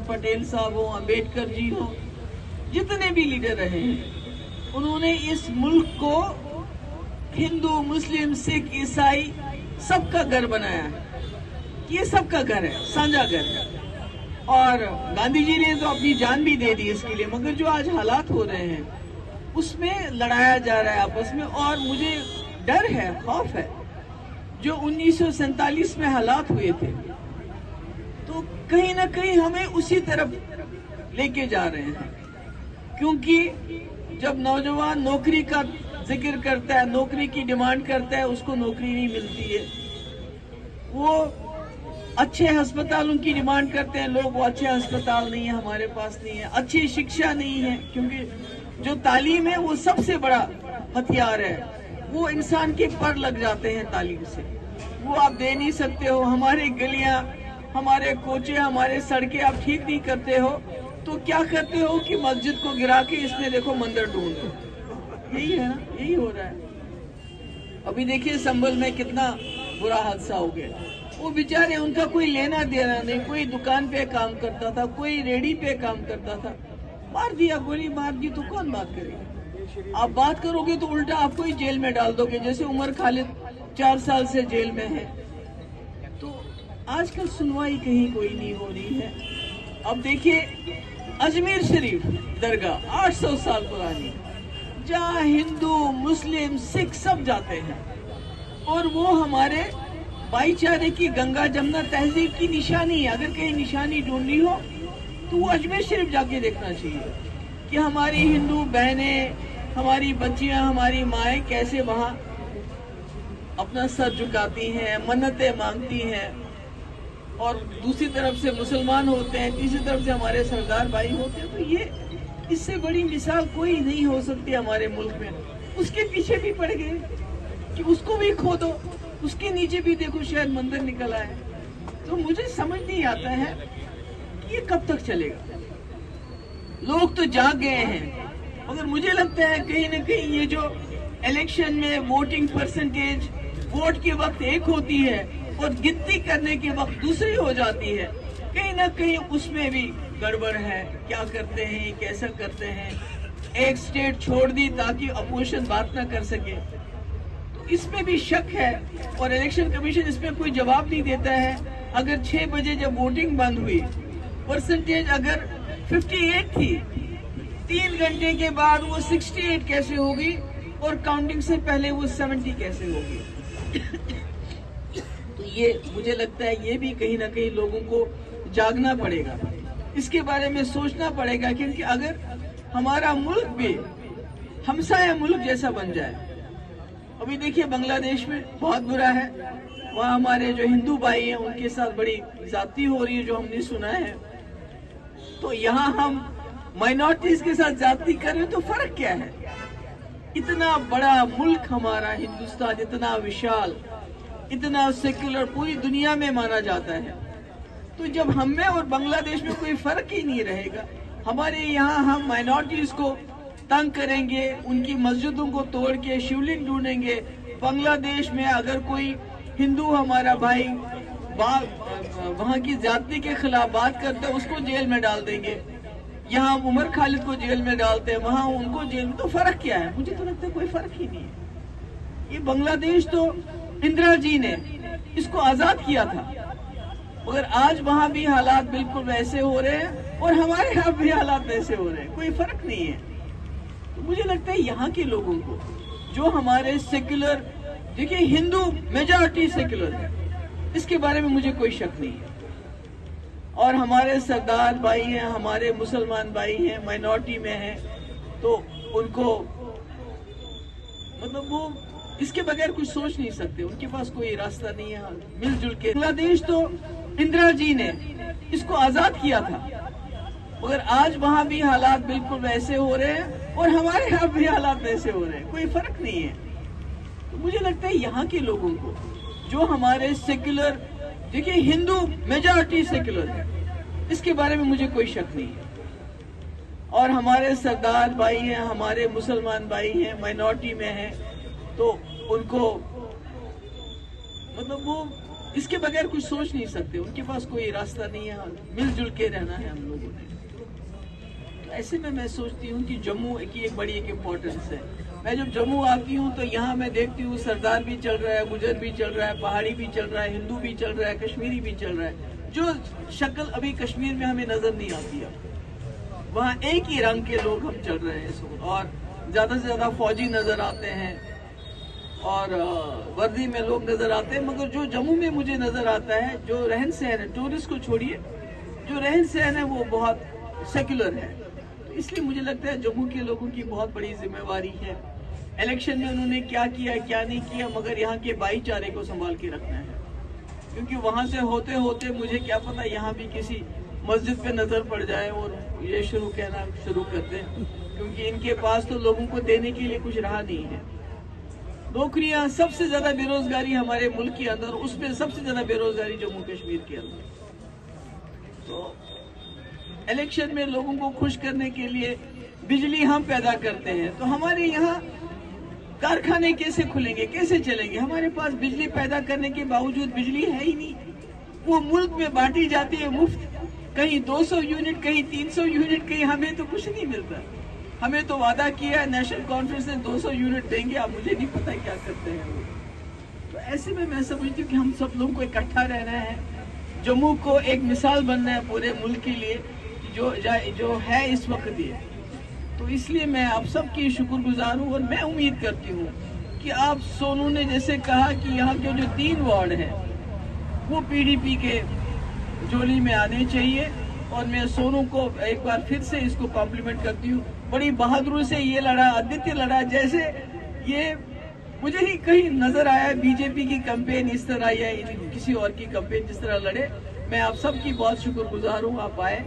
पटेल साहब हो, अम्बेडकर जी हो, जितने भी लीडर रहे हैं, उन्होंने इस मुल्क को हिंदू, मुस्लिम, सिख, ईसाई सबका घर बनाया है। ये सबका घर है, साझा घर है। और गांधी जी ने तो अपनी जान भी दे दी इसके लिए, मगर जो आज हालात हो रहे हैं उसमें लड़ाया जा रहा है आपस में। और मुझे डर है, खौफ है, जो 1947 में हालात हुए थे, तो कहीं ना कहीं हमें उसी तरफ लेके जा रहे हैं। क्योंकि जब नौजवान नौकरी का जिक्र करता है, नौकरी की डिमांड करता है, उसको नौकरी नहीं मिलती है। वो अच्छे अस्पतालों की डिमांड करते हैं लोग, वो अच्छे अस्पताल नहीं है, हमारे पास नहीं है। अच्छी शिक्षा नहीं है, क्योंकि जो तालीम है वो सबसे बड़ा हथियार है। वो इंसान के पर लग जाते हैं तालीम से, वो आप दे नहीं सकते हो। हमारे गलियां, हमारे कोचे, हमारे सड़कें आप ठीक नहीं करते हो, तो क्या करते हो कि मस्जिद को गिरा के इसमें देखो मंदिर ढूंढ दो। यही है ना, यही हो रहा है। अभी देखिए संभल में कितना बुरा हादसा हो गया। वो बेचारे, उनका कोई लेना देना नहीं, कोई दुकान पे काम करता था, कोई रेडी पे काम करता था, मार दिया, गोली मार दी, तो कौन बात करेगा? आप बात करोगे तो उल्टा आपको ही जेल में डाल दोगे, जैसे उमर खालिद 4 साल से जेल में है। तो आजकल सुनवाई कहीं कोई नहीं हो रही है। अब देखिए अजमेर शरीफ दरगाह 800 साल पुरानी, जहाँ हिंदू, मुस्लिम, सिख सब जाते हैं, और वो हमारे भाईचारे की, गंगा जमुना तहजीब की निशानी है। अगर कहीं निशानी ढूंढनी हो तो वो अजमेर शरीफ जाके देखना चाहिए कि हमारी हिंदू बहनें, हमारी बच्चियां, हमारी माएँ कैसे वहाँ अपना सर झुकाती हैं, मन्नतें मांगती हैं। और दूसरी तरफ से मुसलमान होते हैं, तीसरी तरफ से हमारे सरदार भाई होते हैं। तो ये, इससे बड़ी मिसाल कोई नहीं हो सकती हमारे मुल्क में। उसके पीछे भी पड़ गए कि उसको भी खोदो, उसके नीचे भी देखो शायद मंदिर निकल आए। तो मुझे समझ नहीं आता है कि ये कब तक चलेगा। लोग तो जाग गए हैं, मगर मुझे लगता है कहीं ना कहीं ये जो इलेक्शन में वोटिंग परसेंटेज, वोट के वक्त एक होती है और गिनती करने के वक्त दूसरी हो जाती है, कहीं ना कहीं उसमें भी गड़बड़ है। क्या करते हैं, कैसा करते हैं। एक स्टेट छोड़ दी ताकि अपोजिशन बात ना कर सके, तो इसमें भी शक है। और इलेक्शन कमीशन इसमें कोई जवाब नहीं देता है। अगर 6 बजे जब वोटिंग बंद हुई, परसेंटेज अगर 58 थी, 3 घंटे के बाद वो 68 कैसे होगी, और काउंटिंग से पहले वो 70 कैसे होगी। तो ये मुझे लगता है ये भी कहीं ना कहीं लोगों को जागना पड़ेगा, इसके बारे में सोचना पड़ेगा। क्योंकि अगर हमारा मुल्क भी हमसाया मुल्क जैसा बन जाए, अभी देखिए बांग्लादेश में बहुत बुरा है, वहाँ हमारे जो हिंदू भाई हैं उनके साथ बड़ी ज्यादती हो रही है, जो हमने सुना है। तो यहाँ हम माइनॉरिटीज के साथ ज्यादती कर रहे हैं, तो फर्क क्या है? इतना बड़ा मुल्क हमारा हिंदुस्तान, इतना विशाल, इतना सेक्युलर, पूरी दुनिया में माना जाता है। तो जब हम में और बांग्लादेश में कोई फर्क ही नहीं रहेगा, हमारे यहाँ हम माइनॉरिटीज को तंग करेंगे, उनकी मस्जिदों को तोड़ के शिवलिंग ढूंढेंगे। बांग्लादेश में अगर कोई हिंदू हमारा भाई वहाँ की जाति के खिलाफ बात करता है, उसको जेल में डाल देंगे। यहाँ उमर खालिद को जेल में डालते हैं, वहाँ उनको जेल में। तो फर्क क्या है? मुझे तो लगता है कोई फर्क ही नहीं है। ये बांग्लादेश तो इंदिरा जी ने इसको आजाद किया था, मगर आज वहाँ भी हालात बिल्कुल वैसे हो रहे हैं और हमारे यहाँ भी हालात वैसे हो रहे हैं, कोई फर्क नहीं है। तो मुझे लगता है यहाँ के लोगों को, जो हमारे सेक्युलर, देखिए हिंदू मेजॉरिटी सेक्युलर है, इसके बारे में मुझे कोई शक नहीं है। और हमारे सरदार भाई हैं, हमारे मुसलमान भाई हैं, माइनॉरिटी में हैं, तो उनको मतलब वो इसके बगैर कुछ सोच नहीं सकते, उनके पास कोई रास्ता नहीं है मिलजुल के। बांग्लादेश तो इंदिरा जी ने इसको आजाद किया था, मगर आज वहाँ भी हालात बिल्कुल वैसे हो रहे हैं और हमारे यहाँ भी हालात वैसे हो रहे हैं, कोई फर्क नहीं है। तो मुझे लगता है यहाँ के लोगों को, जो हमारे सेक्युलर, देखिए हिंदू मेजॉरिटी सेक्युलर है, इसके बारे में मुझे कोई शक नहीं है। और हमारे सरदार भाई हैं, हमारे मुसलमान भाई हैं, माइनॉरिटी में हैं, तो उनको मतलब वो इसके बगैर कुछ सोच नहीं सकते, उनके पास कोई रास्ता नहीं है, मिलजुल के रहना है हम लोगों ने। तो ऐसे में मैं सोचती हूँ कि जम्मू की एक बड़ी एक इम्पोर्टेंस है। मैं जब जम्मू आती हूँ तो यहाँ मैं देखती हूँ सरदार भी चल रहा है, गुजर भी चल रहा है, पहाड़ी भी चल रहा है, हिंदू भी चल रहा है, कश्मीरी भी चल रहा है, जो शक्ल अभी कश्मीर में हमें नजर नहीं आती है। वहाँ एक ही रंग के लोग हम चल रहे हैं इस वक्त, और ज्यादा से ज्यादा फौजी नजर आते हैं और वर्दी में लोग नजर आते हैं। मगर जो जम्मू में मुझे नजर आता है, जो रहन सहन है, टूरिस्ट को छोड़िए, जो रहन सहन है वो बहुत सेक्युलर है। तो इसलिए मुझे लगता है जम्मू के लोगों की बहुत बड़ी जिम्मेवारी है। इलेक्शन में उन्होंने क्या किया क्या नहीं किया, मगर यहाँ के भाईचारे को संभाल के रखना है, क्योंकि वहां से होते होते मुझे क्या पता यहाँ भी किसी मस्जिद पे नजर पड़ जाए और ये कहना शुरू कर दें, क्योंकि इनके पास तो लोगों को देने के लिए कुछ रहा नहीं है। नौकरियां, सबसे ज्यादा बेरोजगारी हमारे मुल्क के अंदर, उसमें सबसे ज्यादा बेरोजगारी जम्मू कश्मीर के अंदर। तो इलेक्शन में लोगों को खुश करने के लिए बिजली हम पैदा करते हैं, तो हमारे यहाँ कारखाने कैसे खुलेंगे, कैसे चलेंगे? हमारे पास बिजली पैदा करने के बावजूद बिजली है ही नहीं। वो मुल्क में बांटी जाती है मुफ्त, कहीं 200 यूनिट, कहीं 300 यूनिट, कहीं हमें तो कुछ नहीं मिलता। हमें तो वादा किया है नेशनल कॉन्फ्रेंस ने 200 यूनिट देंगे, अब मुझे नहीं पता क्या करते हैं वो। तो ऐसे में मैं समझती हूँ कि हम सब लोगों को इकट्ठा रहना है, जम्मू को एक मिसाल बनना है पूरे मुल्क के लिए, जो है इस वक्त ये। तो इसलिए मैं आप सबकी शुक्रगुजार हूँ, और मैं उम्मीद करती हूँ कि आप, सोनू ने जैसे कहा कि यहाँ के जो 3 वार्ड हैं वो पीडीपी के झोली में आने चाहिए, और मैं सोनू को एक बार फिर से इसको कॉम्प्लीमेंट करती हूँ। बड़ी बहादुरी से ये लड़ा, आदित्य लड़ा, जैसे ये मुझे ही कहीं नजर आया बीजेपी की कैंपेन इस तरह या किसी और की कैंपेन जिस तरह लड़े। मैं आप सबकी बहुत शुक्रगुजार हूँ, आप आए,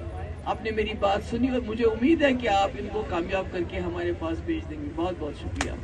आपने मेरी बात सुनी, और मुझे उम्मीद है कि आप इनको कामयाब करके हमारे पास भेज देंगे। बहुत बहुत शुक्रिया।